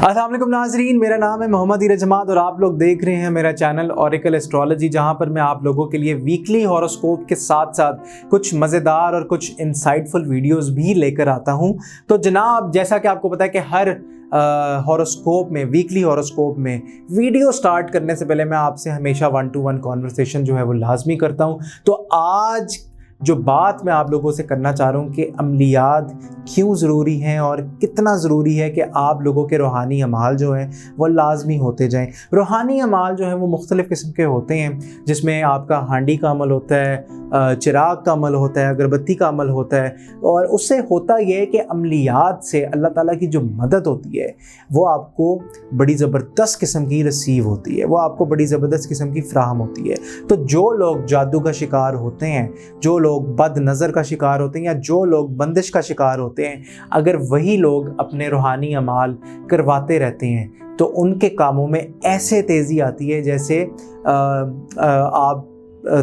अस्सलाम वालेकुम नाजरीन, मेरा नाम है मोहम्मद इरज हमाद और आप लोग देख रहे हैं मेरा चैनल ऑरेकल एस्ट्रोलॉजी, जहां पर मैं आप लोगों के लिए वीकली हॉरोस्कोप के साथ साथ कुछ मज़ेदार और कुछ इंसाइटफुल वीडियोस भी लेकर आता हूं। तो जनाब, जैसा कि आपको पता है कि हर हॉरोस्कोप में, वीकली हॉरोस्कोप में वीडियो स्टार्ट करने से पहले मैं आपसे हमेशा 1-to-1 कॉन्वर्सेशन जो है वो लाजमी करता हूँ। तो आज जो बात मैं आप लोगों से करना चाह रहा हूँ कि अमलियात क्यों ज़रूरी हैं और कितना ज़रूरी है कि आप लोगों के रूहानी अमाल जो हैं वो लाजमी होते जाएं। रूहानी अमाल जो है वो मुख्तलिफ़ किस्म के होते हैं, जिसमें आपका हांडी का अमल होता है, चिराग का अमल होता है, अगरबत्ती का अमल होता है। और उससे होता यह है कि अमलियात से अल्लाह ताला की जो मदद होती है वो आपको बड़ी ज़बरदस्त किस्म की रिसीव होती है, वो आपको बड़ी ज़बरदस्त किस्म की फ्राहम होती है। तो जो लोग जादू का शिकार होते हैं, जो लोग बद नज़र का शिकार होते हैं, या जो लोग बंदिश का शिकार होते हैं, अगर वही लोग अपने रूहानी अमाल करवाते रहते हैं तो उनके कामों में ऐसे तेज़ी आती है जैसे आप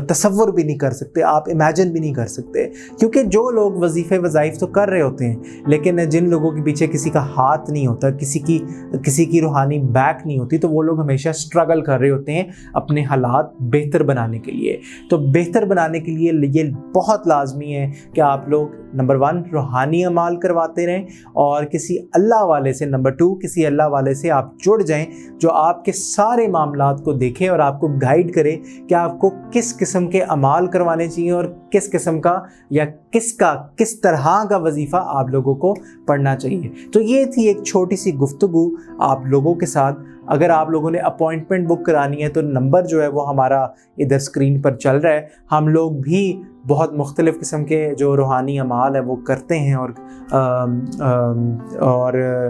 तसव्वुर भी नहीं कर सकते, आप इमेजिन भी नहीं कर सकते। क्योंकि जो लोग वजीफ़े वज़ाइफ तो कर रहे होते हैं, लेकिन जिन लोगों के पीछे किसी का हाथ नहीं होता, किसी की रूहानी बैक नहीं होती, तो वो लोग हमेशा स्ट्रगल कर रहे होते हैं अपने हालात बेहतर बनाने के लिए। तो बेहतर बनाने के लिए ये बहुत लाजमी है कि आप लोग नंबर 1 रूहानी अमाल करवाते रहें, और किसी अल्लाह वाले से, नंबर 2 किसी अल्लाह वाले से आप जुड़ जाएं जो आपके सारे मामलात को देखे और आपको गाइड करे कि आपको किस किस्म के अमाल करवाने चाहिए और किस किस्म का या किस तरह का वजीफ़ा आप लोगों को पढ़ना चाहिए। तो ये थी एक छोटी सी गुफ्तगू आप लोगों के साथ। अगर आप लोगों ने अपॉइंटमेंट बुक करानी है तो नंबर जो है वो हमारा इधर स्क्रीन पर चल रहा है। हम लोग भी बहुत मुख्तलिफ़ किस्म के जो रूहानी अमाल है वो करते हैं, और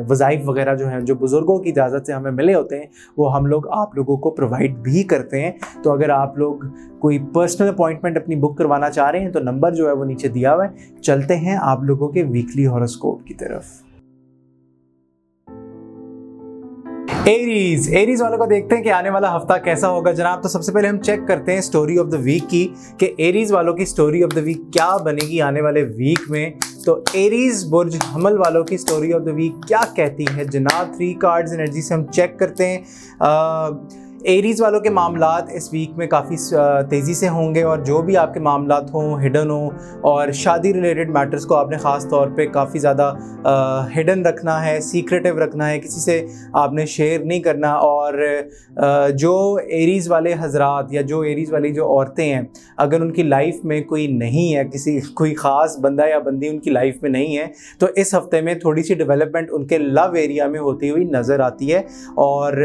वज़ाइफ वगैरह जो हैं, जो बुज़ुर्गों की इजाज़त से हमें मिले होते हैं, वो हम लोग आप लोगों को प्रोवाइड भी करते हैं। तो अगर आप लोग कोई पर्सनल अपॉइंटमेंट अपनी बुक करवाना चाह रहे हैं तो नंबर जो है वो नीचे दिया हुआ है। चलते हैं आप लोगों के वीकली हॉरोस्कोप की तरफ। एरीज वालों को देखते हैं कि आने वाला हफ्ता कैसा होगा जनाब। तो सबसे पहले हम चेक करते हैं स्टोरी ऑफ द वीक की, कि एरीज वालों की स्टोरी ऑफ द वीक क्या बनेगी आने वाले वीक में। तो एरीज बुर्ज हमल वालों की स्टोरी ऑफ द वीक क्या कहती है जनाब। 3 कार्ड्स एनर्जी से हम चेक करते हैं। एरीज वालों के मामलात इस वीक में काफ़ी तेज़ी से होंगे, और जो भी आपके मामलात हों, हिडन हो, और शादी रिलेटेड मैटर्स को आपने ख़ास तौर पे काफ़ी ज़्यादा हिडन रखना है, सीक्रेटिव रखना है, किसी से आपने शेयर नहीं करना। और जो एरीज़ वाले हजरात या जो एरीज़ वाली जो औरतें हैं, अगर उनकी लाइफ में कोई नहीं है, कोई ख़ास बंदा या बंदी उनकी लाइफ में नहीं है, तो इस हफ्ते में थोड़ी सी डेवलपमेंट उनके लव एरिया में होती हुई नज़र आती है। और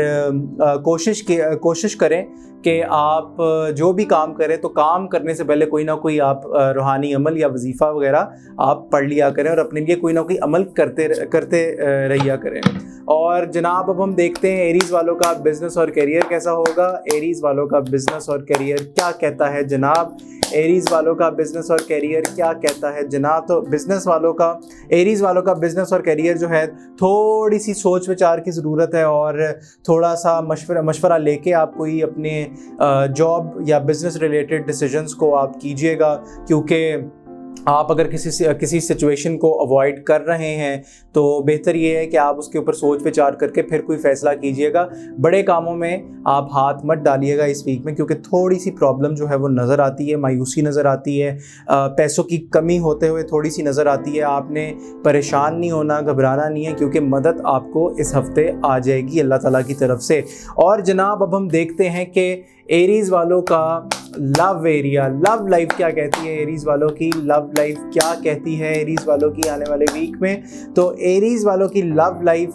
कोशिश करें कि आप जो भी काम करें तो काम करने से पहले कोई ना कोई आप रूहानी अमल या वजीफ़ा वगैरह आप पढ़ लिया करें और अपने लिए कोई ना कोई अमल करते रहिया करें। और जनाब, अब हम देखते हैं एरीज़ वालों का बिज़नेस और करियर कैसा होगा। एरीज़ वालों का बिज़नेस और करियर क्या कहता है जनाब। एरीज़ वालों का बिज़नेस और करियर क्या कहता है जनाब। तो एरीज़ वालों का बिज़नेस और करियर जो है, थोड़ी सी सोच विचार की ज़रूरत है, और थोड़ा सा मशवरा लेके आप कोई अपने जॉब या बिज़नेस रिलेटेड डिसीजंस को आप कीजिएगा। क्योंकि आप अगर किसी सिचुएशन को अवॉइड कर रहे हैं तो बेहतर ये है कि आप उसके ऊपर सोच विचार करके फिर कोई फ़ैसला कीजिएगा। बड़े कामों में आप हाथ मत डालिएगा इस वीक में, क्योंकि थोड़ी सी प्रॉब्लम जो है वो नज़र आती है, मायूसी नज़र आती है, पैसों की कमी होते हुए थोड़ी सी नज़र आती है। आपने परेशान नहीं होना, घबराना नहीं है, क्योंकि मदद आपको इस हफ्ते आ जाएगी अल्लाह ताला की तरफ से। और जनाब, अब हम देखते हैं कि एरीज़ वालों का लव लाइफ क्या कहती है। एरीज़ वालों की लव लाइफ क्या कहती है एरीज़ वालों की आने वाले वीक में। तो एरीज़ वालों की लव लाइफ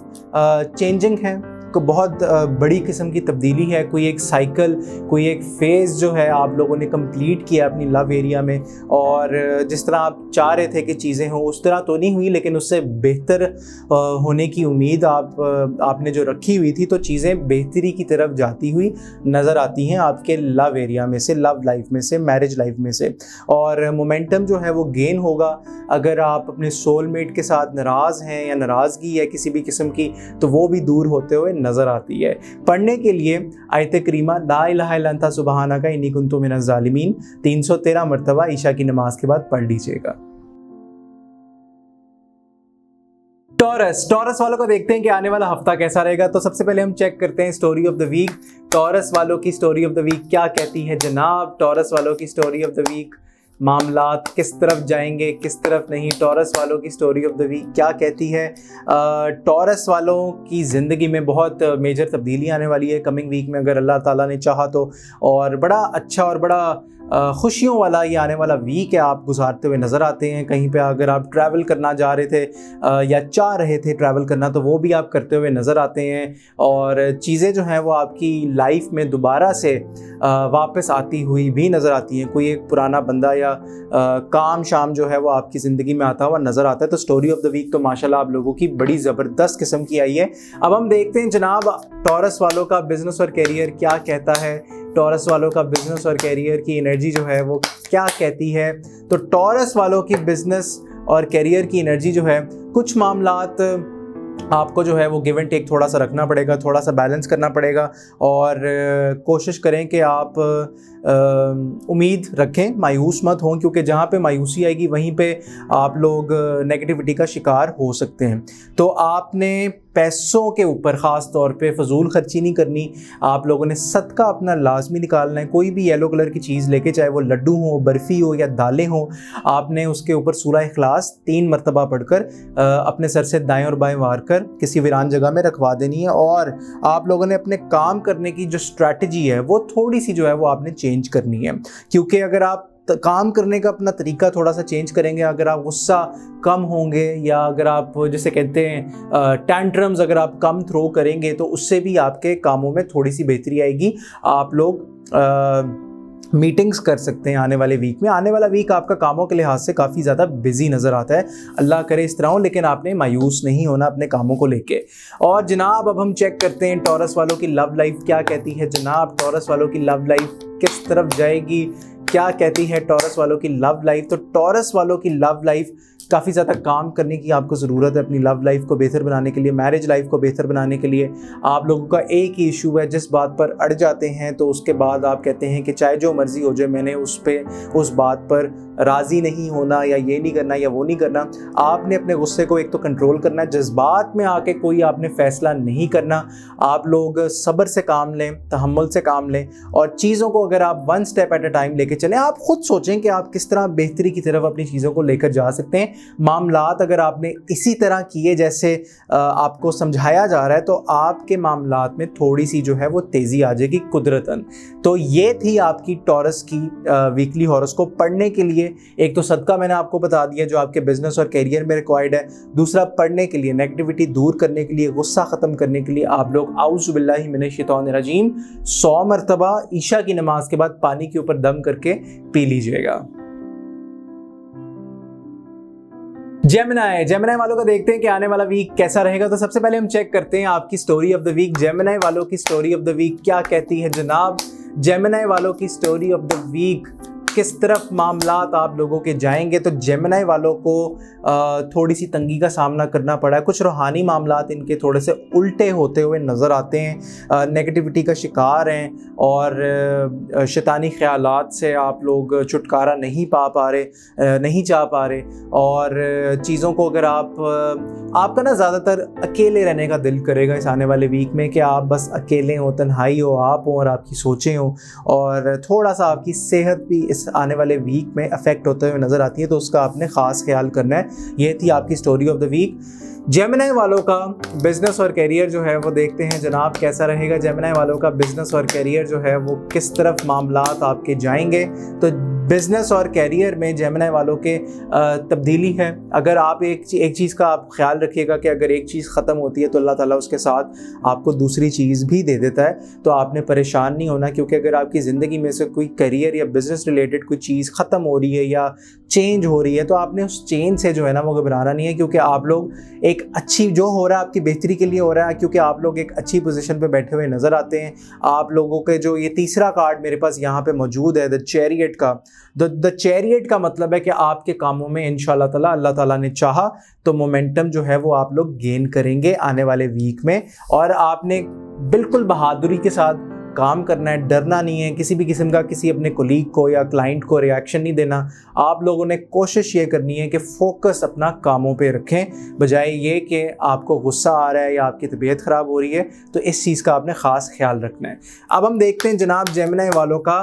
चेंजिंग है, को बहुत बड़ी किस्म की तब्दीली है। कोई एक साइकिल, कोई एक फ़ेज़ जो है आप लोगों ने कंप्लीट किया अपनी लव एरिया में, और जिस तरह आप चाह रहे थे कि चीज़ें हों उस तरह तो नहीं हुई, लेकिन उससे बेहतर होने की उम्मीद आपने जो रखी हुई थी, तो चीज़ें बेहतरी की तरफ जाती हुई नज़र आती हैं आपके लव एरिया में से, लव लाइफ में से, मैरिज लाइफ में से। और मोमेंटम जो है वो गेन होगा। अगर आप अपने सोलमेट के साथ नाराज़ हैं या नाराज़गी है किसी भी किस्म की, तो वो भी दूर होते हुए नज़र आती है। पढ़ने के लिए आयत करीमा ला इलाहा इल्ला अंता सुब्हानका इन्नी कुन्तु मिनज़ ज़ालिमीन 313 मरतबा ईशा की नमाज के बाद पढ़ लीजिएगा। टॉरस वालों को देखते हैं कि आने वाला हफ्ता कैसा रहेगा। तो सबसे पहले हम चेक करते हैं story of the week. Taurus वालों की स्टोरी ऑफ द वीक क्या कहती है जनाब। टॉरस वालों की स्टोरी ऑफ द वीक, मामलात किस तरफ जाएंगे किस तरफ नहीं। टॉरस वालों की स्टोरी ऑफ द वीक क्या कहती है। टॉरस वालों की ज़िंदगी में बहुत मेजर तब्दीली आने वाली है कमिंग वीक में, अगर अल्लाह ताला ने चाहा तो। और बड़ा अच्छा और बड़ा खुशियों वाला ये आने वाला वीक है, आप गुजारते हुए नज़र आते हैं। कहीं पे अगर आप ट्रैवल करना जा रहे थे या चाह रहे थे ट्रैवल करना, तो वो भी आप करते हुए नज़र आते हैं। और चीज़ें जो हैं वो आपकी लाइफ में दोबारा से वापस आती हुई भी नज़र आती हैं। कोई एक पुराना बंदा या काम शाम जो है वो आपकी ज़िंदगी में आता हुआ नज़र आता है। तो स्टोरी ऑफ द वीक तो माशाल्लाह आप लोगों की बड़ी ज़बरदस्त किस्म की आई है। अब हम देखते हैं जनाब टॉरस वालों का बिज़नेस और कैरियर क्या कहता है। टॉरस वालों का बिज़नेस और कैरियर की एनर्जी जो है वो क्या कहती है। तो टॉरस वालों की बिज़नेस और कैरियर की एनर्जी जो है, कुछ मामलात आपको जो है वो गिव एंड टेक थोड़ा सा रखना पड़ेगा, थोड़ा सा बैलेंस करना पड़ेगा। और कोशिश करें कि आप उम्मीद रखें, मायूस मत हों, क्योंकि जहाँ पे मायूसी आएगी वहीं पे आप लोग नेगेटिविटी का शिकार हो सकते हैं। तो आपने पैसों के ऊपर ख़ास तौर पे फजूल खर्ची नहीं करनी। आप लोगों ने सदका अपना लाजमी निकालना है। कोई भी येलो कलर की चीज़ लेके, चाहे वो लड्डू हो, बर्फ़ी हो या दालें हो, आपने उसके ऊपर सूरह इखलास 3 मरतबा पढ़कर अपने सर से दाएं और बाएं वार कर किसी वीरान जगह में रखवा देनी है। और आप लोगों ने अपने काम करने की जो स्ट्रैटेजी है वो थोड़ी सी जो है वो आपने चेंज करनी है। क्योंकि अगर आप काम करने का अपना तरीका थोड़ा सा चेंज करेंगे, अगर आप गुस्सा कम होंगे, या अगर आप जैसे कहते हैं टैंट्रम्स अगर आप कम थ्रो करेंगे, तो उससे भी आपके कामों में थोड़ी सी बेहतरी आएगी। आप लोग मीटिंग्स कर सकते हैं आने वाले वीक में। आने वाला वीक आपका कामों के लिहाज से काफ़ी ज़्यादा बिजी नज़र आता है। अल्लाह करे इस तरह हो, लेकिन आपने मायूस नहीं होना अपने कामों को लेके। और जनाब अब हम चेक करते हैं टॉरस वालों की लव लाइफ क्या कहती है। जनाब टॉरस वालों की लव लाइफ किस तरफ जाएगी, क्या कहती है टॉरस वालों की लव लाइफ। तो टॉरस वालों की लव लाइफ, काफ़ी ज़्यादा काम करने की आपको ज़रूरत है अपनी लव लाइफ को बेहतर बनाने के लिए, मैरिज लाइफ को बेहतर बनाने के लिए। आप लोगों का एक ही इशू है, जिस बात पर अड़ जाते हैं तो उसके बाद आप कहते हैं कि चाहे जो मर्ज़ी हो जाए, मैंने उस बात पर राज़ी नहीं होना, या ये नहीं करना या वो नहीं करना। आपने अपने गुस्से को एक तो कंट्रोल करना है, जज्बात में आके कोई आपने फ़ैसला नहीं करना। आप लोग सब्र से काम लें, तहम्मुल से काम लें, और चीज़ों को अगर आप 1 स्टेप एट अ टाइम लेके चलें। आप खुद सोचें कि आप किस तरह बेहतरी की तरफ अपनी चीज़ों को लेकर जा सकते हैं। मामलात अगर आपने इसी तरह किए जैसे आपको समझाया जा रहा है, तो आपके मामलात में थोड़ी सी जो है वो तेज़ी आ जाएगी कुदरतन। तो ये थी आपकी टॉरस की वीकली हॉरोस्कोप। पढ़ने के लिए एक तो सदका मैंने आपको बता दिया जो आपके बिजनेस और कैरियर में रिक्वायर्ड है। दूसरा, पढ़ने के लिए, नेगेटिविटी दूर करने के लिए, गुस्सा ख़त्म करने के लिए आप लोग औज़ु बिल्लाहि मिनश शैतानिर रजीम 100 मरतबा ईशा की नमाज के बाद पानी के ऊपर दम करके पी लीजिएगा। जेमिनी वालों का देखते हैं कि आने वाला वीक कैसा रहेगा। तो सबसे पहले हम चेक करते हैं आपकी story of the week. Gemini वालों की स्टोरी ऑफ द वीक क्या कहती है जनाब। जेमिनी वालों की स्टोरी ऑफ द वीक, किस तरफ मामलात आप लोगों के जाएंगे। तो जेमिनी वालों को थोड़ी सी तंगी का सामना करना पड़ा है। कुछ रूहानी मामलात इनके थोड़े से उल्टे होते हुए नज़र आते हैं, नेगेटिविटी का शिकार हैं, और शैतानी ख्यालात से आप लोग छुटकारा नहीं पा रहे, नहीं चाह पा रहे। और चीज़ों को अगर आपका ना ज़्यादातर अकेले रहने का दिल करेगा इस आने वाले वीक में, कि आप बस अकेले हों, तन्हाई हो, आप हों और आपकी सोचें हों। और थोड़ा सा आपकी सेहत भी इस आने वाले वीक में अफेक्ट होते हुए नज़र आती है, तो उसका आपने ख़ास ख्याल करना है। ये थी आपकी story of the week. Gemini वालों का बिज़नेस और कैरियर जो है वो देखते हैं जनाब कैसा रहेगा। जेमिनी वालों का बिज़नेस और कैरियर जो है वो किस तरफ मामलात आपके जाएंगे। तो बिज़नेस और कैरियर में जेमिनी वालों के तब्दीली है। अगर आप एक चीज़ का आप ख्याल रखिएगा कि अगर एक चीज़ ख़त्म होती है तो अल्लाह ताला उसके साथ आपको दूसरी चीज़ भी दे देता है। तो आपने परेशान नहीं होना, क्योंकि अगर आपकी ज़िंदगी में से कोई करियर या बिज़नेस रिलेटेड कोई चीज़ ख़त्म हो रही है या चेंज हो रही है, तो आपने उस चेंज से जो है ना वो घबराना नहीं है। क्योंकि आप लोग एक अच्छी जो हो रहा है आपकी बेहतरी के लिए हो रहा है, क्योंकि आप लोग एक अच्छी पोजीशन पे बैठे हुए नज़र आते हैं। आप लोगों के जो ये तीसरा कार्ड मेरे पास यहाँ पे मौजूद है, द चैरियट का। द चैरियट का मतलब है कि आपके कामों में इंशाअल्लाह ताला अल्लाह ताला ने चाहा तो मोमेंटम जो है वो आप लोग गेन करेंगे आने वाले वीक में। और आपने बिल्कुल बहादुरी के साथ काम करना है, डरना नहीं है, किसी भी किस्म का किसी अपने कोलीग को या क्लाइंट को रिएक्शन नहीं देना। आप लोगों ने कोशिश ये करनी है कि फोकस अपना कामों पे रखें, बजाय ये कि आपको गुस्सा आ रहा है या आपकी तबीयत ख़राब हो रही है, तो इस चीज़ का आपने ख़ास ख्याल रखना है। अब हम देखते हैं जनाब जेमिनी वालों का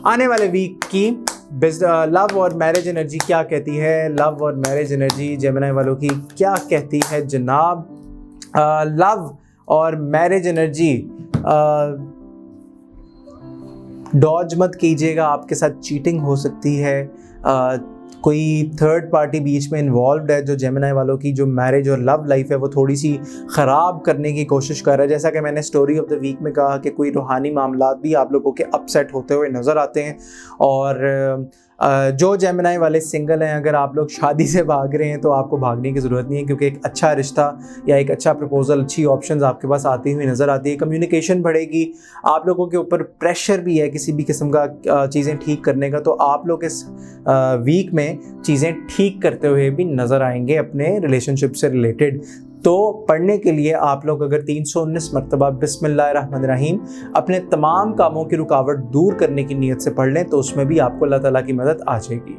आने वाले वीक की लव और मैरिज एनर्जी क्या कहती है। लव और मैरिज एनर्जी जेमिनी वालों की क्या कहती है जनाब। लव और मैरिज एनर्जी, डॉज मत कीजिएगा, आपके साथ चीटिंग हो सकती है। कोई थर्ड पार्टी बीच में इन्वॉल्व है जो जेमिनी वालों की जो मैरिज और लव लाइफ है वो थोड़ी सी ख़राब करने की कोशिश कर रहा है। जैसा कि मैंने स्टोरी ऑफ द वीक में कहा कि कोई रूहानी मामलात भी आप लोगों के अपसेट होते हुए नज़र आते हैं। और जो जेमिनी वाले सिंगल हैं, अगर आप लोग शादी से भाग रहे हैं तो आपको भागने की ज़रूरत नहीं है, क्योंकि एक अच्छा रिश्ता या एक अच्छा प्रपोजल, अच्छी ऑप्शंस आपके पास आती हुई नज़र आती है। कम्युनिकेशन बढ़ेगी, आप लोगों के ऊपर प्रेशर भी है किसी भी किस्म का चीज़ें ठीक करने का, तो आप लोग इस वीक में चीज़ें ठीक करते हुए भी नज़र आएंगे अपने रिलेशनशिप से रिलेटेड। तो पढ़ने के लिए आप लोग अगर 319 मरतबा बिस्मिल्लाहिर्रहमानिर्रहीम अपने तमाम कामों की रुकावट दूर करने की नीयत से पढ़ लें तो उसमें भी आपको अल्लाह ताला की मदद आ जाएगी।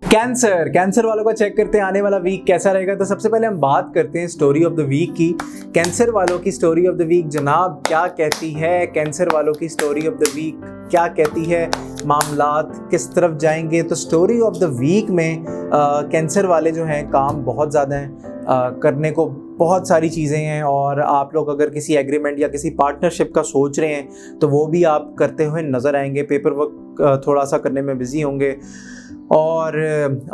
कैंसर वालों का चेक करते हैं आने वाला वीक कैसा रहेगा। तो सबसे पहले हम बात करते हैं स्टोरी ऑफ द वीक की। कैंसर वालों की स्टोरी ऑफ द वीक जनाब क्या कहती है। कैंसर वालों की स्टोरी ऑफ द वीक क्या कहती है, मामलात किस तरफ जाएंगे। तो स्टोरी ऑफ द वीक में कैंसर वाले जो हैं काम बहुत ज़्यादा हैं, करने को बहुत सारी चीज़ें हैं, और आप लोग अगर किसी एग्रीमेंट या किसी पार्टनरशिप का सोच रहे हैं तो वो भी आप करते हुए नज़र आएंगे। पेपर वर्क थोड़ा सा करने में बिज़ी होंगे, और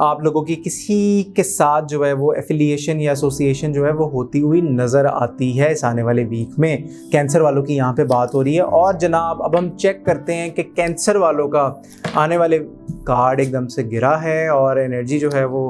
आप लोगों की किसी के साथ जो है वो एफिलिएशन या एसोसिएशन जो है वो होती हुई नज़र आती है इस आने वाले वीक में। कैंसर वालों की यहाँ पे बात हो रही है। और जनाब अब हम चेक करते हैं कि कैंसर वालों का आने वाले कार्ड एकदम से गिरा है और एनर्जी जो है वो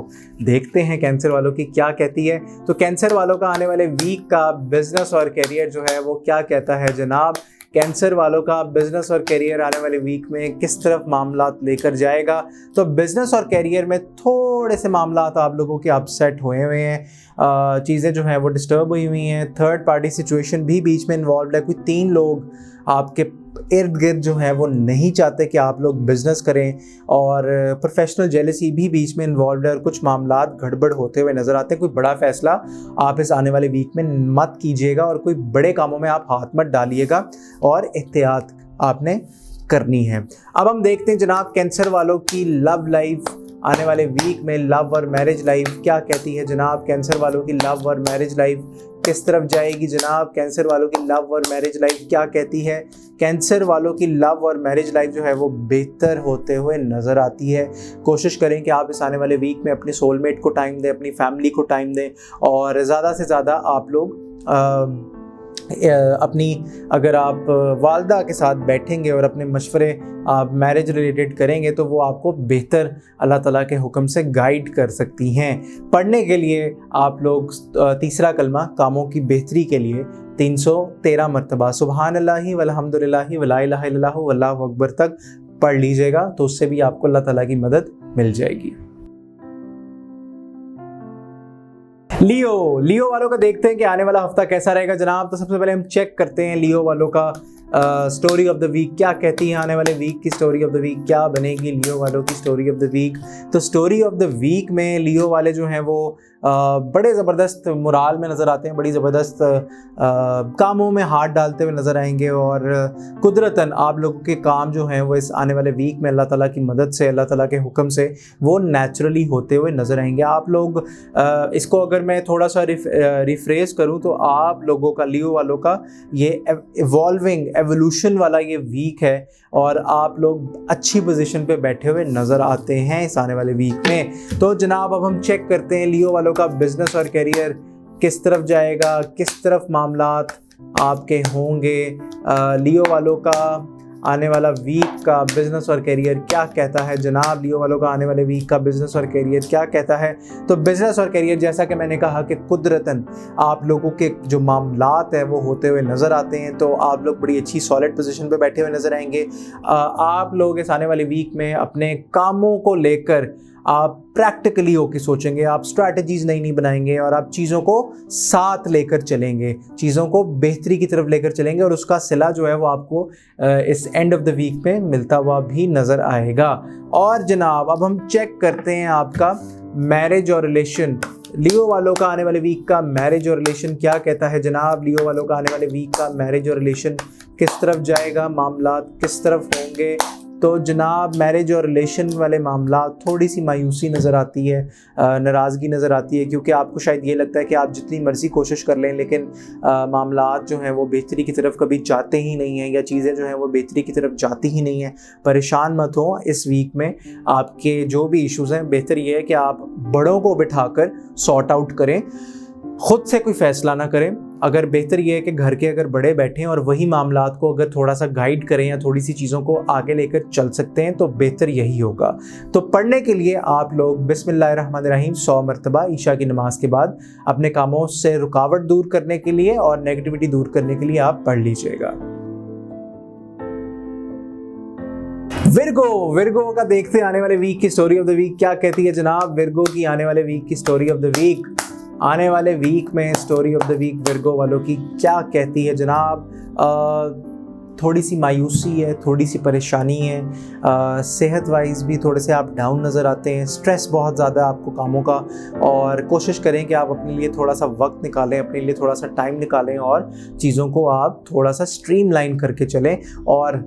देखते हैं कैंसर वालों की क्या कहती है। तो कैंसर वालों का आने वाले वीक का बिजनेस और करियर जो है वो क्या कहता है जनाब। कैंसर वालों का बिजनेस और करियर आने वाले वीक में किस तरफ मामलात लेकर जाएगा। तो बिजनेस और करियर में थोड़े से मामलात आप लोगों के अपसेट हुए हैं, चीज़ें जो हैं वो डिस्टर्ब हुई हुई हैं। थर्ड पार्टी सिचुएशन भी बीच में इन्वॉल्व है। कोई 3 लोग आपके इर्द गिर्द जो है वो नहीं चाहते कि आप लोग बिजनेस करें, और प्रोफेशनल जेलसी भी बीच में इन्वॉल्व है, और कुछ मामलात गड़बड़ होते हुए नज़र आते हैं। कोई बड़ा फैसला आप इस आने वाले वीक में मत कीजिएगा, और कोई बड़े कामों में आप हाथ मत डालिएगा, और एहतियात आपने करनी है। अब हम देखते हैं जनाब कैंसर वालों की लव लाइफ आने वाले वीक में। लव और मैरिज लाइफ क्या कहती है जनाब। कैंसर वालों की लव और मैरिज लाइफ किस तरफ जाएगी जनाब। कैंसर वालों की लव और मैरिज लाइफ क्या कहती है। कैंसर वालों की लव और मैरिज लाइफ जो है वो बेहतर होते हुए नज़र आती है। कोशिश करें कि आप इस आने वाले वीक में अपने सोलमेट को टाइम दें, अपनी फैमिली को टाइम दें, और ज़्यादा से ज़्यादा आप लोग अपनी अगर आप वालदा के साथ बैठेंगे और अपने मशवरे आप मैरिज रिलेटेड करेंगे तो वो आपको बेहतर अल्लाह ताला के हुक्म से गाइड कर सकती हैं। पढ़ने के लिए आप लोग तीसरा कलमा कामों की बेहतरी के लिए 313 मरतबा सुबहान अल्लाहि वल्हम्दुलिल्लाहि वला इलाहा इल्लल्लाहु वल्लाहु अकबर तक पढ़ लीजिएगा, तो उससे भी आपको अल्लाह ताला की मदद मिल जाएगी। लियो वालों का देखते हैं कि आने वाला हफ्ता कैसा रहेगा जनाब। तो सबसे पहले हम चेक करते हैं लियो वालों का स्टोरी ऑफ द वीक क्या कहती है। आने वाले वीक की स्टोरी ऑफ द वीक क्या बनेगी लियो वालों की स्टोरी ऑफ द वीक। तो स्टोरी ऑफ द वीक में लियो वाले जो हैं वो बड़े ज़बरदस्त मुराल में नज़र आते हैं, बड़ी ज़बरदस्त कामों में हाथ डालते हुए नज़र आएंगे, और कुदरतन आप लोगों के काम जो हैं वो इस आने वाले वीक में अल्लाह ताला की मदद से, अल्लाह ताला के हुक्म से वो नेचुरली होते हुए नज़र आएंगे। आप लोग इसको अगर मैं थोड़ा सा रिफ्रेश करूँ तो आप लोगों का, लियो वालों का ये इवॉल्विंग एवोल्यूशन वाला ये वीक है, और आप लोग अच्छी पोजीशन पे बैठे हुए नज़र आते हैं इस आने वाले वीक में। तो जनाब अब हम चेक करते हैं लियो वालों का बिजनेस और करियर किस तरफ जाएगा, किस तरफ मामलात आपके होंगे। लियो वालों का आने वाला वीक का बिज़नेस और करियर क्या कहता है जनाब। लियो वालों का आने वाले वीक का बिज़नेस और करियर क्या कहता है। तो बिज़नेस और करियर जैसा कि मैंने कहा कि कुदरतन आप लोगों के जो मामलात हैं वो होते हुए नज़र आते हैं, तो आप लोग बड़ी अच्छी सॉलिड पोजीशन पे बैठे हुए नज़र आएंगे। आप लोग इस आने वाले वीक में अपने कामों को लेकर आप प्रैक्टिकली होके सोचेंगे, आप स्ट्रैटेजीज नई बनाएंगे और आप चीज़ों को साथ लेकर चलेंगे, चीज़ों को बेहतरी की तरफ लेकर चलेंगे और उसका सिला जो है वो आपको इस एंड ऑफ द वीक में मिलता हुआ भी नज़र आएगा। और जनाब अब हम चेक करते हैं आपका मैरिज और रिलेशन। लियो वालों का आने वाले वीक का मैरिज और रिलेशन क्या कहता है जनाब? लियो वालों का आने वाले वीक का मैरिज और रिलेशन किस तरफ जाएगा, मामला किस तरफ होंगे? तो जनाब मैरिज और रिलेशन वाले मामला थोड़ी सी मायूसी नज़र आती है, नाराज़गी नज़र आती है, क्योंकि आपको शायद ये लगता है कि आप जितनी मर्ज़ी कोशिश कर लें लेकिन मामलात जो हैं वो बेहतरी की तरफ कभी जाते ही नहीं हैं, या चीज़ें जो हैं वो बेहतरी की तरफ जाती ही नहीं हैं। परेशान मत हो, इस वीक में आपके जो भी इश्यूज़ हैं बेहतर ये है कि आप बड़ों को बिठाकर सॉर्ट आउट करें, खुद से कोई फ़ैसला ना करें। अगर बेहतर ये है कि घर के अगर बड़े बैठें और वही मामलात को अगर थोड़ा सा गाइड करें या थोड़ी सी चीज़ों को आगे लेकर चल सकते हैं तो बेहतर यही होगा। तो पढ़ने के लिए आप लोग बिस्मिल्लाहिर्रहमानिर्रहीम 100 मरतबा ईशा की नमाज के बाद अपने कामों से रुकावट दूर करने के लिए और नेगेटिविटी दूर करने के लिए आप पढ़ लीजिएगा। विर्गो का देखते आने वाले वीक की स्टोरी ऑफ द वीक क्या कहती है जनाब? विर्गो की आने वाले वीक की स्टोरी ऑफ द वीक, आने वाले वीक में story of the week Virgo वालों की क्या कहती है जनाब? थोड़ी सी मायूसी है, थोड़ी सी परेशानी है, सेहत वाइज भी थोड़े से आप डाउन नज़र आते हैं, स्ट्रेस बहुत ज़्यादा है आपको कामों का, और कोशिश करें कि आप अपने लिए थोड़ा सा वक्त निकालें, अपने लिए थोड़ा सा टाइम निकालें और चीज़ों को आप थोड़ा सा स्ट्रीमलाइन करके चलें और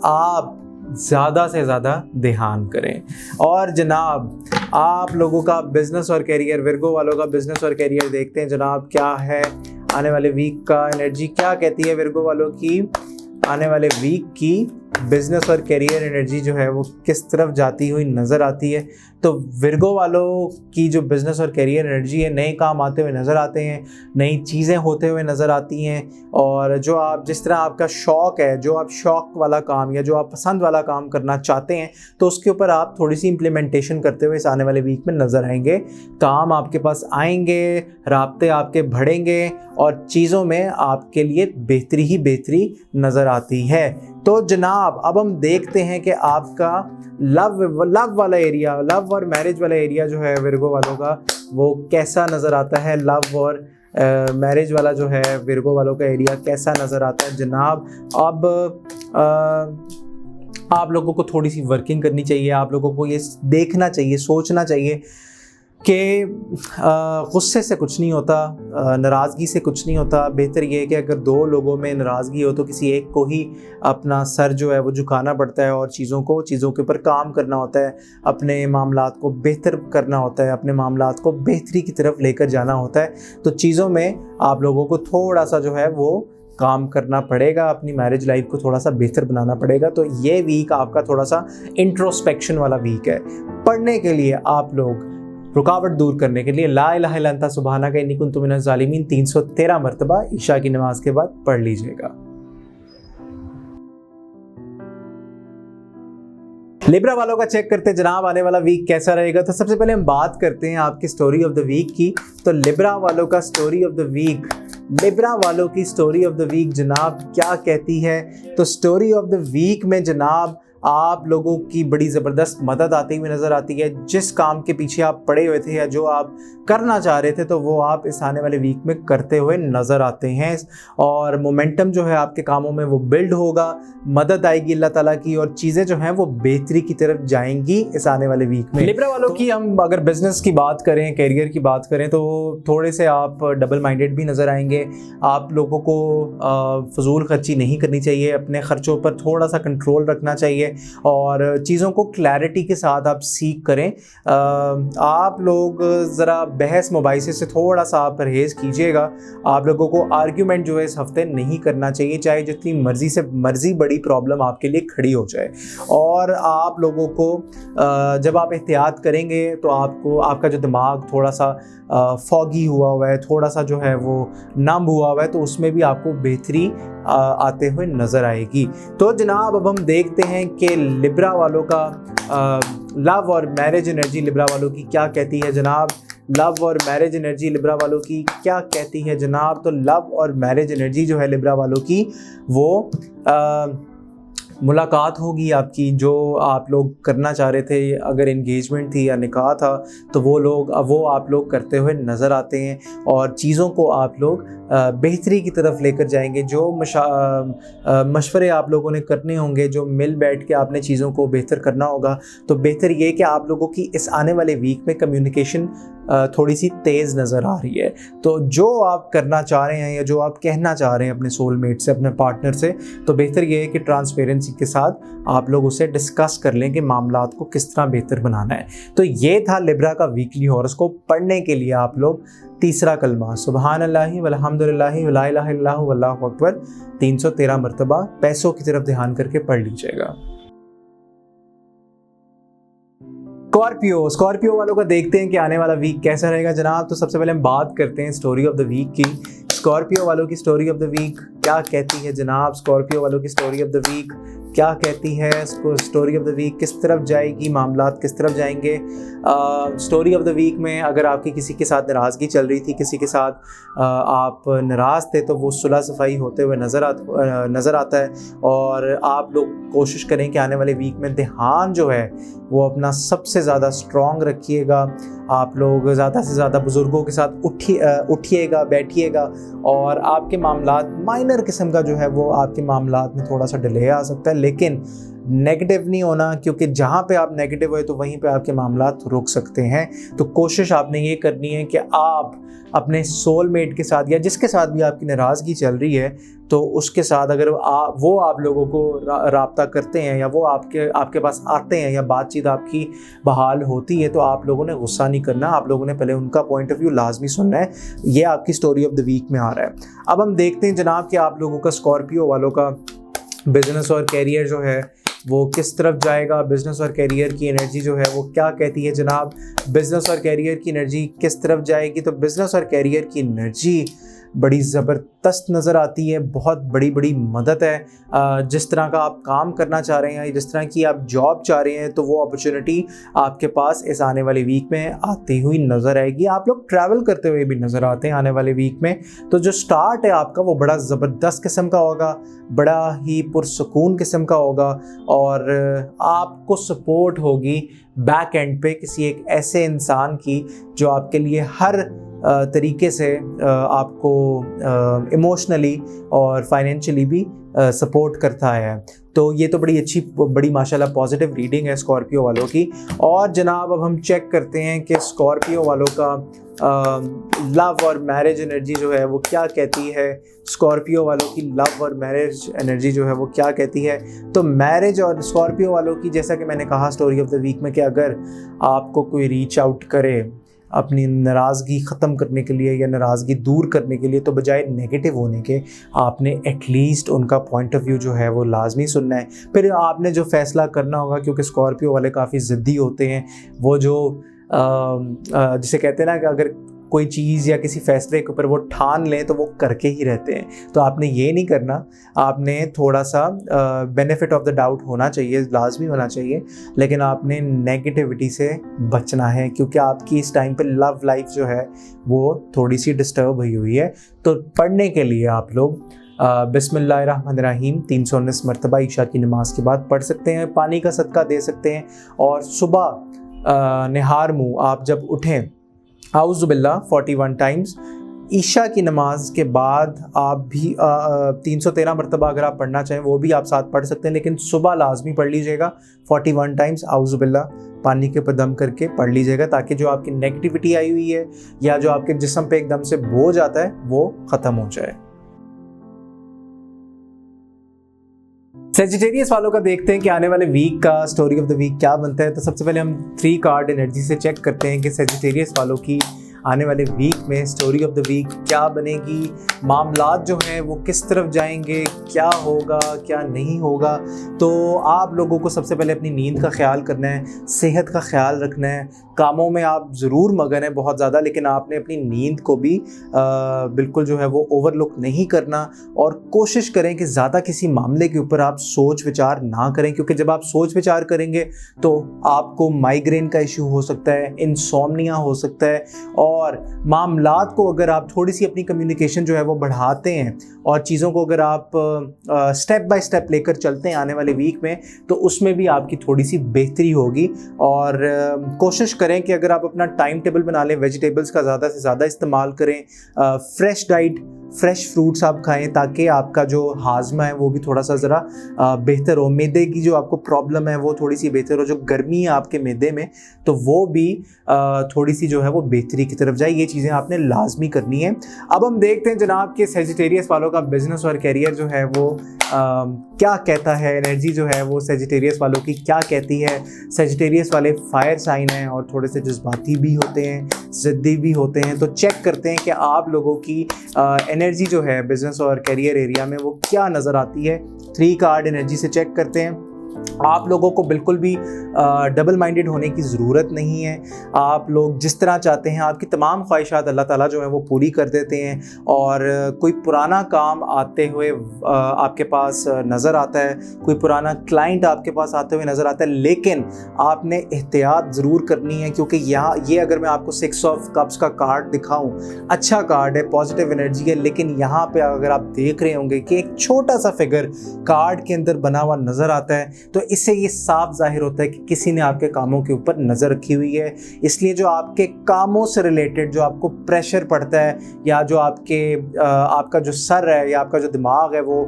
आप ज़्यादा से ज़्यादा ध्यान करें। और जनाब आप लोगों का बिज़नेस और करियर, विर्गो वालों का बिज़नेस और करियर देखते हैं जनाब क्या है आने वाले वीक का एनर्जी क्या कहती है विर्गो वालों की? आने वाले वीक की बिज़नेस और करियर एनर्जी जो है वो किस तरफ जाती हुई नज़र आती है? तो विर्गो वालों की जो बिज़नेस और करियर एनर्जी है, नए काम आते हुए नज़र आते हैं, नई चीज़ें होते हुए नज़र आती हैं, और जो आप जिस तरह आपका शौक़ है, जो आप शौक़ वाला काम या जो आप पसंद वाला काम करना चाहते हैं तो उसके ऊपर आप थोड़ी सी इम्प्लीमेंटेशन करते हुए इस आने वाले वीक में नज़र आएंगे। काम आपके पास आएंगे, राब्ते आपके बढ़ेंगे और चीज़ों में आपके लिए बेहतरी ही बेहतरी नज़र आती है। तो जनाब अब हम देखते हैं कि आपका लव वाला एरिया, लव और मैरिज वाला एरिया जो है विर्गो वालों का वो कैसा नज़र आता है। लव और मैरिज वाला जो है विर्गो वालों का एरिया कैसा नज़र आता है जनाब? अब आप लोगों को थोड़ी सी वर्किंग करनी चाहिए, आप लोगों को ये देखना चाहिए, सोचना चाहिए कि गुस्से से कुछ नहीं होता, नाराज़गी से कुछ नहीं होता। बेहतर ये है कि अगर दो लोगों में नाराज़गी हो तो किसी एक को ही अपना सर जो है वो झुकाना पड़ता है और चीज़ों के ऊपर काम करना होता है, अपने मामलात को बेहतर करना होता है, अपने मामलात को बेहतरी की तरफ लेकर जाना होता है। तो चीज़ों में आप लोगों को थोड़ा सा जो है वो काम करना पड़ेगा, अपनी मैरिज लाइफ को थोड़ा सा बेहतर बनाना पड़ेगा। तो ये वीक आपका थोड़ा सा इंट्रोस्पेक्शन वाला वीक है। पढ़ने के लिए आप लोग रुकावट दूर करने के लिए ला इलाहा इल्ला अंता सुब्हानका इन्नी कुन्तु मिनज़ ज़ालिमीन 313 मरतबा ईशा की नमाज के बाद पढ़ लीजिएगा। लिब्रा वालों का चेक करते हैं जनाब आने वाला वीक कैसा रहेगा। तो सबसे पहले हम बात करते हैं आपकी स्टोरी ऑफ द वीक की। तो लिब्रा वालों का story of the week, Libra वालों की स्टोरी ऑफ द वीक जनाब क्या कहती है? तो स्टोरी ऑफ द वीक में जनाब आप लोगों की बड़ी ज़बरदस्त मदद आती हुई नज़र आती है। जिस काम के पीछे आप पड़े हुए थे या जो आप करना चाह रहे थे तो वो आप इस आने वाले वीक में करते हुए नज़र आते हैं, और मोमेंटम जो है आपके कामों में वो बिल्ड होगा, मदद आएगी अल्लाह ताला की और चीज़ें जो हैं वो बेहतरी की तरफ जाएंगी इस आने वाले वीक में। लिब्रा वालों की हम अगर बिज़नेस की बात करें, करियर की बात करें तो थोड़े से आप डबल माइंडेड भी नज़र आएंगे। आप लोगों को फजूल खर्ची नहीं करनी चाहिए, अपने ख़र्चों पर थोड़ा सा कंट्रोल रखना चाहिए और चीज़ों को क्लैरिटी के साथ आप सीख करें। आप लोग ज़रा बहस मुबाहिसे से थोड़ा सा आप परहेज़ कीजिएगा। आप लोगों को आर्ग्यूमेंट जो है इस हफ्ते नहीं करना चाहिए, चाहे जितनी मर्ज़ी बड़ी प्रॉब्लम आपके लिए खड़ी हो जाए। और आप लोगों को जब आप एहतियात करेंगे तो आपका जो दिमाग थोड़ा सा फॉगी हुआ है, थोड़ा सा जो है वो नम हुआ है, तो उसमें भी आपको बेहतरी आते हुए नज़र आएगी। तो जनाब अब हम देखते हैं कि लिब्रा वालों का लव और मैरिज एनर्जी लिब्रा वालों की क्या कहती है जनाब। लव और मैरिज एनर्जी लिब्रा वालों की क्या कहती है जनाब? तो लव और मैरिज एनर्जी जो है लिब्रा वालों की वो मुलाकात होगी आपकी, जो आप लोग करना चाह रहे थे, अगर एंगेजमेंट थी या निकाह था, तो वो आप लोग करते हुए नज़र आते हैं और चीज़ों को आप लोग बेहतरी की तरफ लेकर जाएंगे। जो मशवरे आप लोगों ने करने होंगे, जो मिल बैठ के आपने चीज़ों को बेहतर करना होगा, तो बेहतर ये कि आप लोगों की इस आने वाले वीक में कम्युनिकेशन थोड़ी सी तेज़ नज़र आ रही है। तो जो आप करना चाह रहे हैं या जो आप कहना चाह रहे हैं अपने सोलमेट से, अपने पार्टनर से, तो बेहतर ये है कि ट्रांसपेरेंसी के साथ आप लोग उसे डिस्कस कर लें कि मामलात को किस तरह बेहतर बनाना है। तो ये था लिब्रा का वीकली हॉरोस्कोप। पढ़ने के लिए आप लोग तीसरा कलमा सुबहान अल्लाहि वल्हम्दुलिल्लाहि वला इलाहा इल्लल्लाहु वल्लाहु अकबर 313 मरतबा पैसों की तरफ ध्यान करके पढ़ लीजिएगा। स्कॉर्पियो वालों का देखते हैं कि आने वाला वीक कैसा रहेगा जनाब। तो सबसे पहले हम बात करते हैं स्टोरी ऑफ द वीक की। स्कॉर्पियो वालों की स्टोरी ऑफ द वीक क्या कहती है जनाब? स्कॉर्पियो वालों की स्टोरी ऑफ द वीक क्या कहती है? स्टोरी ऑफ द वीक किस तरफ जाएगी, मामलात किस तरफ जाएंगे? स्टोरी ऑफ द वीक में अगर आपकी किसी के साथ नाराज़गी चल रही थी, किसी के साथ आप नाराज़ थे, तो वो सुलह सफाई होते हुए नज़र आता है। और आप लोग कोशिश करें कि आने वाले वीक में ध्यान जो है वो अपना सबसे ज़्यादा स्ट्रॉन्ग रखिएगा। आप लोग ज़्यादा से ज़्यादा बुज़ुर्गों के साथ उठिएगा, बैठिएगा, और आपके मामलात माइनर किस्म का जो है वो आपके मामलात में थोड़ा सा डिले आ सकता है, लेकिन नेगेटिव नहीं होना, क्योंकि जहाँ पे आप नेगेटिव हुए तो वहीं पे आपके मामलात रुक सकते हैं। तो कोशिश आपने ये करनी है कि आप अपने सोलमेट के साथ या जिसके साथ भी आपकी नाराज़गी चल रही है, तो उसके साथ अगर वो आप लोगों को राब्ता करते हैं या वो आपके पास आते हैं या बातचीत आपकी बहाल होती है, तो आप लोगों ने गुस्सा नहीं करना, आप लोगों ने पहले उनका पॉइंट ऑफ व्यू लाजमी सुनना है। ये आपकी स्टोरी ऑफ द वीक में आ रहा है। अब हम देखते हैं जनाब कि आप लोगों का स्कॉर्पियो वालों का बिजनेस और कैरियर जो है वो किस तरफ जाएगा। बिजनेस और कैरियर की एनर्जी जो है वो क्या कहती है जनाब? बिजनेस और कैरियर की एनर्जी किस तरफ जाएगी? तो बिजनेस और कैरियर की एनर्जी बड़ी ज़बरदस्त नज़र आती है, बहुत बड़ी मदद है। जिस तरह का आप काम करना चाह रहे हैं, जिस तरह की आप जॉब चाह रहे हैं, तो वो अपॉर्चुनिटी आपके पास इस आने वाले वीक में आती हुई नज़र आएगी। आप लोग ट्रैवल करते हुए भी नज़र आते हैं आने वाले वीक में। तो जो स्टार्ट है आपका वो बड़ा ज़बरदस्त किस्म का होगा, बड़ा ही पुरसुकून किस्म का होगा, और आपको सपोर्ट होगी बैक एंड पे किसी एक ऐसे इंसान की जो आपके लिए हर तरीके से आपको इमोशनली और फाइनेंशियली भी सपोर्ट करता है। तो ये तो बड़ी माशाल्लाह पॉजिटिव रीडिंग है स्कॉर्पियो वालों की। और जनाब अब हम चेक करते हैं कि स्कॉर्पियो वालों का लव और मैरिज एनर्जी जो है वो क्या कहती है। स्कॉर्पियो वालों की लव और मैरिज एनर्जी जो है वो क्या कहती है? तो मैरिज और स्कॉर्पियो वालों की, जैसा कि मैंने कहा स्टोरी ऑफ द वीक में, कि अगर आपको कोई रीच आउट करे अपनी नाराज़गी ख़त्म करने के लिए या नाराज़गी दूर करने के लिए, तो बजाय नेगेटिव होने के आपने एटलीस्ट उनका पॉइंट ऑफ व्यू जो है वो लाजमी सुनना है। फिर आपने जो फ़ैसला करना होगा, क्योंकि स्कॉर्पियो वाले काफ़ी ज़िद्दी होते हैं, वो जो जिसे कहते हैं ना कि अगर कोई चीज़ या किसी फ़ैसले के ऊपर वो ठान लें तो वो करके ही रहते हैं। तो आपने ये नहीं करना, आपने थोड़ा सा बेनिफिट ऑफ द डाउट होना चाहिए, लाजमी होना चाहिए, लेकिन आपने नेगेटिविटी से बचना है, क्योंकि आपकी इस टाइम पे लव लाइफ जो है वो थोड़ी सी डिस्टर्ब हुई है। तो पढ़ने के लिए आप लोग बिस्मिल्लाहिर्रहमानिर्रहीम 319 मरतबा ईशा की नमाज के बाद पढ़ सकते हैं। पानी का सदका दे सकते हैं, और सुबह निहार मुँह आप जब उठें आउज़ुबिल्लाह 41 टाइम्स। ईशा की नमाज के बाद आप भी 313 मरतबा अगर आप पढ़ना चाहें वो भी आप साथ पढ़ सकते हैं, लेकिन सुबह लाजमी पढ़ लीजिएगा 41 टाइम्स आउज़ुबिल्लाह, पानी के ऊपर दम करके पढ़ लीजिएगा, ताकि जो आपकी नेगेटिविटी आई हुई है या जो आपके जिस्म पे एकदम से बोझ आता है वो ख़त्म हो जाए। सेजिटेरियस वालों का देखते हैं कि आने वाले वीक का स्टोरी ऑफ द वीक क्या बनता है। तो सबसे पहले हम 3 कार्ड एनर्जी से चेक करते हैं कि सेजिटेरियस वालों की आने वाले वीक में स्टोरी ऑफ द वीक क्या बनेगी, मामलात जो हैं वो किस तरफ जाएंगे, क्या होगा क्या नहीं होगा। तो आप लोगों को सबसे पहले अपनी नींद का ख्याल करना है, सेहत का ख्याल रखना है। कामों में आप ज़रूर मगन है बहुत ज़्यादा, लेकिन आपने अपनी नींद को भी बिल्कुल जो है वो ओवरलुक नहीं करना, और कोशिश करें कि ज़्यादा किसी मामले के ऊपर आप सोच विचार ना करें, क्योंकि जब आप सोच विचार करेंगे तो आपको माइग्रेन का इशू हो सकता है, इंसोम्निया हो सकता है, और मामलात को अगर आप थोड़ी सी अपनी कम्युनिकेशन जो है वो बढ़ाते हैं और चीज़ों को अगर आप स्टेप बाय स्टेप लेकर चलते हैं आने वाले वीक में, तो उसमें भी आपकी थोड़ी सी बेहतरी होगी। और कोशिश करें कि अगर आप अपना टाइम टेबल बना लें, वेजिटेबल्स का ज़्यादा से ज़्यादा इस्तेमाल करें, फ्रेश डाइट, फ्रेश फ्रूट्स आप खाएं, ताकि आपका जो हाजमा है वो भी थोड़ा सा ज़रा बेहतर हो, मैदे की जो आपको प्रॉब्लम है वो थोड़ी सी बेहतर हो, जो गर्मी है आपके मैदे में तो वो भी थोड़ी सी जो है वो बेहतरी की तरफ जाए। ये चीज़ें आपने लाजमी करनी है। अब हम देखते हैं जनाब के सेजिटेरियस वालों का बिजनेस और कैरियर जो है वो क्या कहता है, एनर्जी जो है वो सेजिटेरियस वालों की क्या कहती है। सेजिटेरियस वाले फायर साइन हैं और थोड़े से जज्बाती भी होते हैं, ज़िद्दी भी होते हैं। तो चेक करते हैं कि आप लोगों की एनर्जी जो है बिजनेस और कैरियर एरिया में वो क्या नज़र आती है। 3 कार्ड एनर्जी से चेक करते हैं। आप लोगों को बिल्कुल भी डबल माइंडेड होने की ज़रूरत नहीं है। आप लोग जिस तरह चाहते हैं, आपकी तमाम ख्वाहिशात अल्लाह ताला जो है वो पूरी कर देते हैं। और कोई पुराना काम आते हुए आपके पास नज़र आता है, कोई पुराना क्लाइंट आपके पास आते हुए नज़र आता है, लेकिन आपने एहतियात ज़रूर करनी है, क्योंकि यहाँ ये अगर मैं आपको 6 ऑफ कप्स का कार्ड दिखाऊँ, अच्छा कार्ड है, पॉजिटिव एनर्जी है, लेकिन यहाँ पर अगर आप देख रहे होंगे कि एक छोटा सा फिगर कार्ड के अंदर बना हुआ नज़र आता है, तो इससे ये साफ जाहिर होता है कि किसी ने आपके कामों के ऊपर नज़र रखी हुई है। इसलिए जो आपके कामों से रिलेटेड जो आपको प्रेशर पड़ता है, या जो आपका जो सर है या आपका जो दिमाग है वो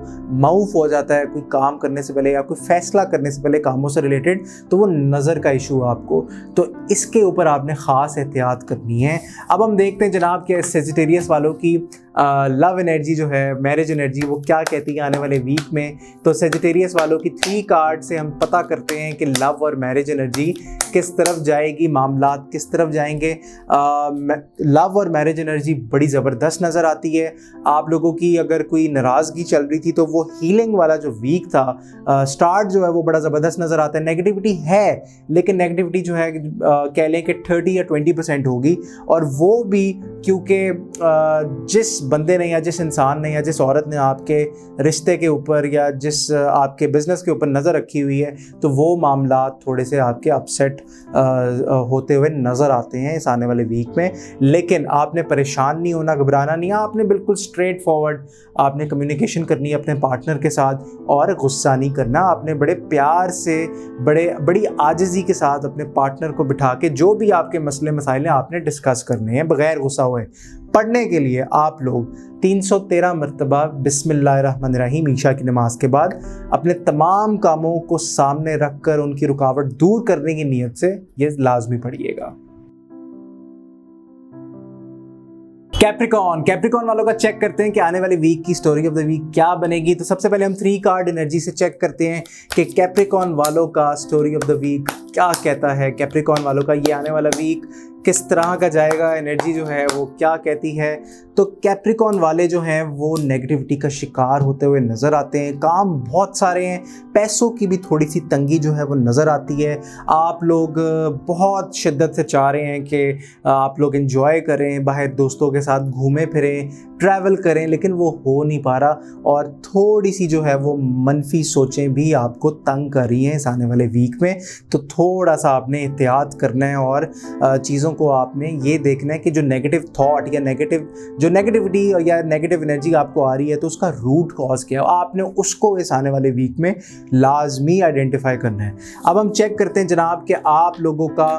माउफ हो जाता है कोई काम करने से पहले या कोई फैसला करने से पहले कामों से रिलेटेड, तो वो नज़र का इशू है आपको। तो इसके ऊपर आपने ख़ास एहतियात करनी है। अब हम देखते हैं जनाब के सेजिटेरियस वालों की लव एनर्जी जो है, मैरिज एनर्जी, वो क्या कहती है आने वाले वीक में। तो सेजिटेरियस वालों की 3 कार्ड से हम पता करते हैं कि लव और मैरिज एनर्जी किस तरफ जाएगी, मामलात किस तरफ जाएंगे। लव और मैरिज एनर्जी बड़ी ज़बरदस्त नज़र आती है। आप लोगों की अगर कोई नाराज़गी चल रही थी तो वो हीलिंग वाला जो वीक था, स्टार्ट जो है वो बड़ा ज़बरदस्त नज़र आता है। नेगेटिविटी है, लेकिन नेगेटिविटी जो है कह लें कि 30 या 20% होगी, और वो भी क्योंकि जिस बंदे ने या जिस इंसान ने या जिस औरत ने आपके रिश्ते के ऊपर या जिस आपके बिज़नेस के ऊपर नज़र रखी हुई है, तो वो मामला थोड़े से आपके अपसेट होते हुए नज़र आते हैं इस आने वाले वीक में। लेकिन आपने परेशान नहीं होना, घबराना नहीं, आपने बिल्कुल स्ट्रेट फॉरवर्ड आपने कम्युनिकेशन करनी है अपने पार्टनर के साथ, और गुस्सा नहीं करना। आपने बड़े प्यार से, बड़ी आजिज़ी के साथ अपने पार्टनर को बिठा के जो भी आपके मसले मसाइल हैं आपने डिस्कस करने हैं बग़ैर गुस्सा हुए। पढ़ने के लिए आप लोग 313 मरतबा बिस्मिल्लाहिर्रहमानिर्रहीम ईशा की नमाज के बाद अपने तमाम कामों को सामने रख कर उनकी रुकावट दूर करने की नीयत से ये लाजमी पढ़िएगा। कैप्रिकॉन वालों का चेक करते हैं कि आने वाले वीक की स्टोरी ऑफ द वीक क्या बनेगी। तो सबसे पहले हम 3 कार्ड एनर्जी से चेक करते हैं कि कैप्रिकॉन वालों का स्टोरी ऑफ द वीक क्या कहता है। कैप्रिकॉन वालों का ये आने वाला वीक किस तरह का जाएगा, एनर्जी जो है वो क्या कहती है। तो कैप्रिकॉन वाले जो हैं वो नेगेटिविटी का शिकार होते हुए नज़र आते हैं। काम बहुत सारे हैं, पैसों की भी थोड़ी सी तंगी जो है वो नज़र आती है। आप लोग बहुत शिद्दत से चाह रहे हैं कि आप लोग एंजॉय करें, बाहर दोस्तों के साथ घूमें फिरें, ट्रैवल करें, लेकिन वो हो नहीं पा रहा, और थोड़ी सी जो है वो मनफी सोचें भी आपको तंग कर रही हैं इस आने वाले वीक में। तो थोड़ा सा आपने एहतियात करना है और चीज़ों को आपने ये देखना है कि जो नेगेटिव थॉट या नेगेटिविटी या नेगेटिव एनर्जी आपको आ रही है तो उसका रूट कॉज क्या है, आपने उसको इस आने वाले वीक में लाजमी आइडेंटिफाई करना है। अब हम चेक करते हैं जनाब कि आप लोगों का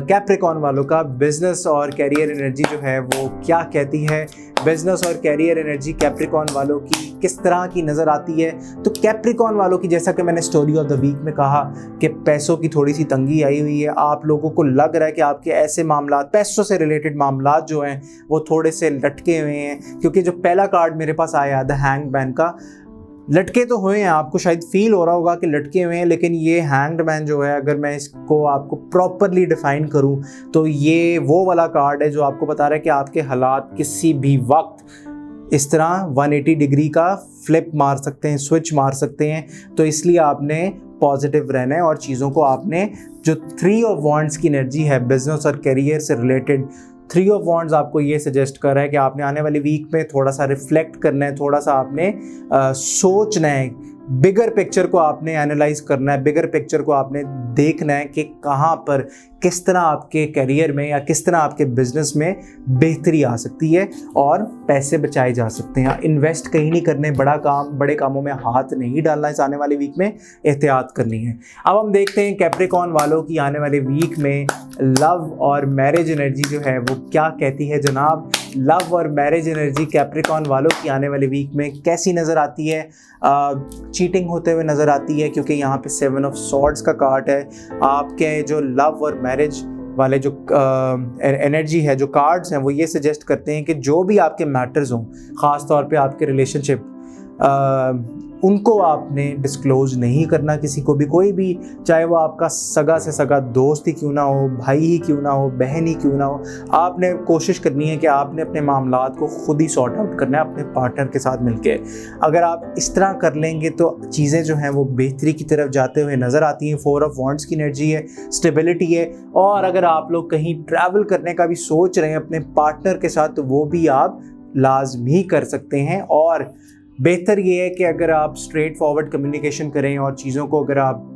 कैप्रिकॉन वालों का बिजनेस और कैरियर एनर्जी जो है वो क्या कहती है। बिजनेस और कैरियर एनर्जी कैप्रिकॉन वालों की किस तरह की नज़र आती है। तो कैप्रिकॉन वालों की, जैसा कि मैंने स्टोरी ऑफ द वीक में कहा कि पैसों की थोड़ी सी तंगी आई हुई है। आप लोगों को लग रहा है कि आपके ऐसे मामला, पैसों से रिलेटेड मामला जो हैं वो थोड़े से लटके हुए हैं, क्योंकि जो पहला कार्ड मेरे पास आया द हैंग्ड मैन का, लटके तो हुए हैं, आपको शायद फील हो रहा होगा कि लटके हुए हैं, लेकिन ये हैंग्ड मैन जो है, अगर मैं इसको आपको प्रॉपरली डिफाइन करूं तो ये वो वाला कार्ड है जो आपको बता रहा है कि आपके हालात किसी भी वक्त इस तरह 180 डिग्री का फ्लिप मार सकते हैं, स्विच मार सकते हैं। तो इसलिए आपने पॉजिटिव रहना है और चीज़ों को आपने, जो 3 ऑफ वॉन्ड्स की एनर्जी है बिजनेस और करियर से रिलेटेड, 3 ऑफ वॉन्ड्स आपको ये सजेस्ट कर रहा है कि आपने आने वाली वीक में थोड़ा सा रिफ्लेक्ट करना है, थोड़ा सा आपने सोचना है बिगर पिक्चर को आपने एनालाइज करना है, बिगर पिक्चर को आपने देखना है कि कहाँ पर किस तरह आपके करियर में या किस तरह आपके बिजनेस में बेहतरी आ सकती है और पैसे बचाए जा सकते हैं। इन्वेस्ट कहीं नहीं करने, बड़े कामों में हाथ नहीं डालना इस आने वाले वीक में, एहतियात करनी है। अब हम देखते हैं कैप्रिकॉर्न वालों की आने वाले वीक में लव और मैरिज एनर्जी जो है वो क्या कहती है जनाब। लव और मैरिज एनर्जी कैप्रिकॉर्न वालों की आने वाले वीक में कैसी नज़र आती है? चीटिंग होते हुए नज़र आती है क्योंकि यहाँ पे 7 ऑफ सॉर्ड्स का कार्ड है। आपके जो लव और मैरिज वाले जो एनर्जी है, जो कार्ड्स हैं, वो ये सजेस्ट करते हैं कि जो भी आपके मैटर्स हों, ख़ास तौर पे आपके रिलेशनशिप, उनको आपने डिस्क्लोज नहीं करना किसी को भी, कोई भी, चाहे वो आपका सगा से सगा दोस्त ही क्यों ना हो, भाई ही क्यों ना हो, बहन ही क्यों ना हो। आपने कोशिश करनी है कि आपने अपने मामलात को खुद ही सॉर्ट आउट करना है अपने पार्टनर के साथ मिलके। अगर आप इस तरह कर लेंगे तो चीज़ें जो हैं वो बेहतरी की तरफ जाते हुए नज़र आती हैं। 4 ऑफ वॉन्ड्स की एनर्जी है, स्टेबिलिटी है। और अगर आप लोग कहीं ट्रैवल करने का भी सोच रहे हैं अपने पार्टनर के साथ, तो वो भी आप लाजमी कर सकते हैं। और बेहतर ये है कि अगर आप स्ट्रेट फॉरवर्ड कम्युनिकेशन करें और चीज़ों को, अगर आप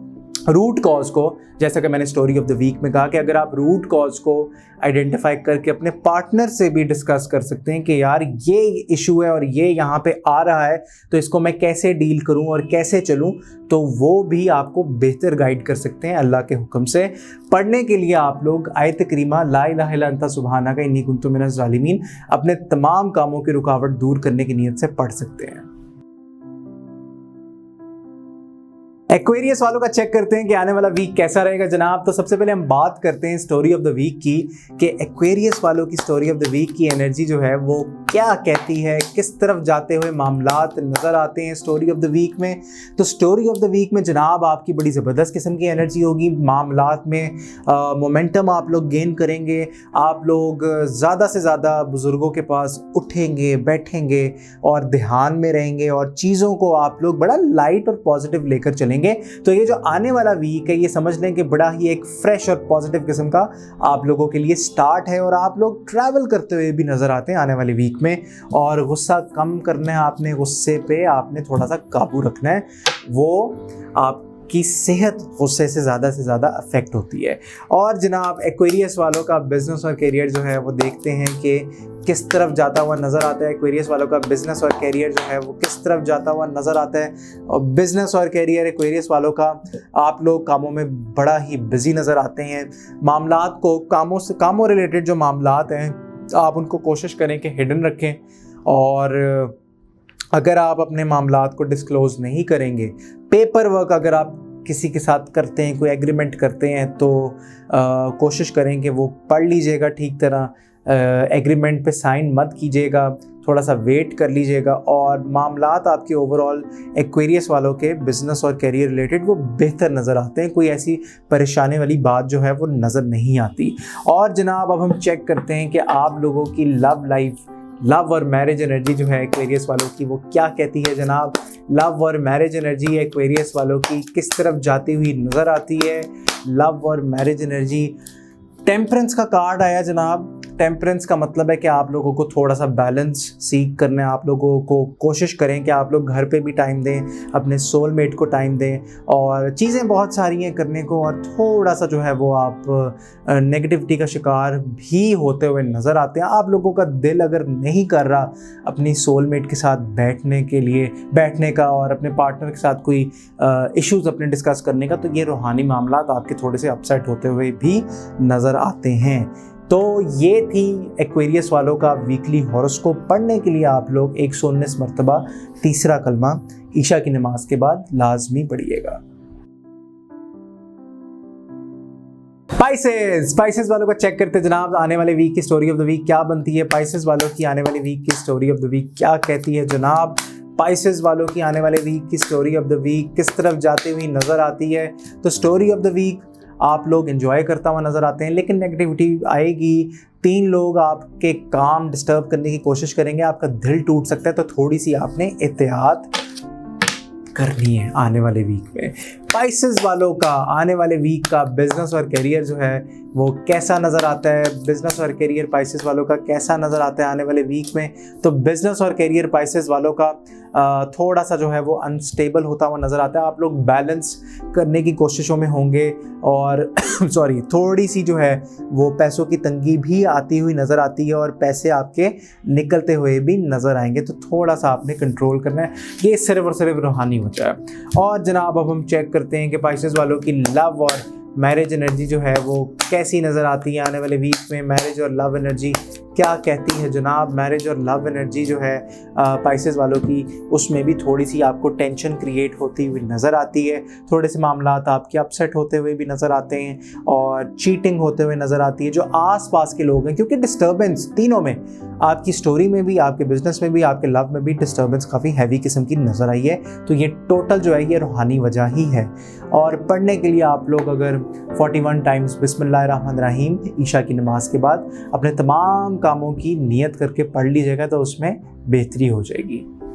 रूट कॉज को, जैसा कि मैंने स्टोरी ऑफ द वीक में कहा, कि अगर आप रूट कॉज को आइडेंटिफाई करके अपने पार्टनर से भी डिस्कस कर सकते हैं कि यार ये इशू है और ये यहाँ पे आ रहा है, तो इसको मैं कैसे डील करूँ और कैसे चलूँ, तो वो भी आपको बेहतर गाइड कर सकते हैं अल्लाह के हुक्म से। पढ़ने के लिए आप लोग आयत करीमा ला इलाहा इल्ला अंता सुब्हानका इन्नी कुन्तु मिनज़ ज़ालिमीन अपने तमाम कामों की रुकावट दूर करने की नीयत से पढ़ सकते हैं। एक्वेरियस वालों का चेक करते हैं कि आने वाला वीक कैसा रहेगा जनाब। तो सबसे पहले हम बात करते हैं स्टोरी ऑफ द वीक की, कि एक्वेरियस वालों की स्टोरी ऑफ द वीक की एनर्जी जो है वो क्या कहती है, किस तरफ जाते हुए मामलात नज़र आते हैं स्टोरी ऑफ द वीक में। तो स्टोरी ऑफ द वीक में जनाब आपकी बड़ी ज़बरदस्त किस्म की एनर्जी होगी। मामलात में मोमेंटम आप लोग गेन करेंगे। आप लोग ज़्यादा से ज़्यादा बुज़ुर्गों के पास उठेंगे, बैठेंगे और ध्यान में रहेंगे और चीज़ों को आप लोग बड़ा लाइट और पॉजिटिव लेकर चलेंगे। तो ये जो आने वाला वीक है, ये समझ लें कि बड़ा ही एक फ्रेश और पॉजिटिव किस्म का आप लोगों के लिए स्टार्ट है। और आप लोग ट्रैवल करते हुए भी नज़र आते हैं आने वाले वीक में। और गुस्सा कम करना है आपने, गुस्से पे आपने थोड़ा सा काबू रखना है। वो आपकी सेहत गुस्से से ज़्यादा अफेक्ट होती है। और जनाब एक्वेरियस वालों का बिजनेस और करियर जो है वो देखते हैं कि किस तरफ जाता हुआ नज़र आता है। एक्वेरियस वालों का बिजनेस और करियर जो है वो किस तरफ जाता हुआ नज़र आता है। और बिजनेस और करियर एक्वेरियस वालों का, आप लोग कामों में बड़ा ही बिजी नज़र आते हैं। मामलात को, कामों रिलेटेड जो मामलात हैं, आप उनको कोशिश करें कि हिडन रखें। और अगर आप अपने मामलात को डिस्क्लोज नहीं करेंगे, पेपर वर्क अगर आप किसी के साथ करते हैं, कोई एग्रीमेंट करते हैं, तो कोशिश करें कि वो पढ़ लीजिएगा ठीक तरह। एग्रीमेंट पे साइन मत कीजिएगा, थोड़ा सा वेट कर लीजिएगा। और मामलात आपके ओवरऑल एक्वेरियस वालों के बिज़नेस और करियर रिलेटेड वो बेहतर नज़र आते हैं। कोई ऐसी परेशानी वाली बात जो है वो नज़र नहीं आती। और जनाब अब हम चेक करते हैं कि आप लोगों की लव लाइफ, लव और मैरिज एनर्जी जो है एक्वेरियस वालों की वो क्या कहती है जनाब। लव और मैरिज एनर्जी एक्वेरियस वालों की किस तरफ जाती हुई नज़र आती है। लव और मैरिज एनर्जी, टेम्परेंस का कार्ड आया जनाब। टेम्परेंस का मतलब है कि आप लोगों को थोड़ा सा बैलेंस सीख करना है। आप लोगों को कोशिश करें कि आप लोग घर पे भी टाइम दें, अपने सोलमेट को टाइम दें। और चीज़ें बहुत सारी हैं करने को, और थोड़ा सा जो है वो आप नेगेटिविटी का शिकार भी होते हुए नज़र आते हैं। आप लोगों का दिल अगर नहीं कर रहा अपनी सोलमेट के साथ बैठने का और अपने पार्टनर के साथ कोई इश्यूज़ अपने डिस्कस करने का, तो ये रूहानी मामलात आपके थोड़े से अपसेट होते हुए भी नज़र आते हैं। तो ये थी एक्वेरियस वालों का वीकली हॉरोस्कोप। पढ़ने के लिए आप लोग 119 मरतबा तीसरा कलमा ईशा की नमाज के बाद लाजमी पढ़िएगा। स्पाइसेस वालों का चेक करते जनाब, आने वाले वीक की स्टोरी ऑफ द वीक क्या बनती है। स्पाइसेस वालों की आने वाले वीक की स्टोरी ऑफ द वीक क्या कहती है जनाब। स्पाइसेस वालों की आने वाले वीक की स्टोरी ऑफ द वीक किस तरफ जाती हुई नज़र आती है। तो स्टोरी ऑफ द वीक, आप लोग एंजॉय करता हुआ नज़र आते हैं, लेकिन नेगेटिविटी आएगी। 3 लोग आपके काम डिस्टर्ब करने की कोशिश करेंगे, आपका दिल टूट सकता है। तो थोड़ी सी आपने एहतियात करनी है आने वाले वीक में। स्पाइसेस वालों का आने वाले वीक का बिजनेस और करियर जो है वो कैसा नज़र आता है, बिजनेस और करियर स्पाइसेस वालों का कैसा नज़र आता है आने वाले वीक में। तो बिजनेस और करियर स्पाइसेस वालों का थोड़ा सा जो है वो अनस्टेबल होता हुआ नज़र आता है। आप लोग बैलेंस करने की कोशिशों में होंगे और सॉरी थोड़ी सी जो है वो पैसों की तंगी भी आती हुई नज़र आती है और पैसे आपके निकलते हुए भी नज़र आएंगे। तो थोड़ा सा आपने कंट्रोल करना है, ये सिर्फ और सिर्फ रूहानी वजह है। और जनाब अब हम चेक करते हैं कि स्पाइसेस वालों की लव और मैरिज एनर्जी जो है वो कैसी नज़र आती है आने वाले वीक में। मैरिज और लव एनर्जी क्या कहती है जनाब। मैरिज और लव एनर्जी जो है स्पाइसेस वालों की, उसमें भी थोड़ी सी आपको टेंशन क्रिएट होती हुई नज़र आती है। थोड़े से मामलात आपके अपसेट होते हुए भी नज़र आते हैं और चीटिंग होते हुए नज़र आती है जो आसपास के लोग हैं, क्योंकि डिस्टर्बेंस तीनों में, आपकी स्टोरी में भी, आपके बिजनेस में भी, आपके लव में भी डिस्टर्बेंस काफ़ी हैवी किस्म की नज़र आई है। तो ये टोटल जो है ये रूहानी वजह ही है। और पढ़ने के लिए आप लोग अगर 41 टाइम्स बिस्मिल्लाहिर्रहमानिर्रहीम ईशा की नमाज के बाद अपने तमाम कामों की नियत करके पढ़ लीजिएगा तो उसमें बेहतरी हो जाएगी।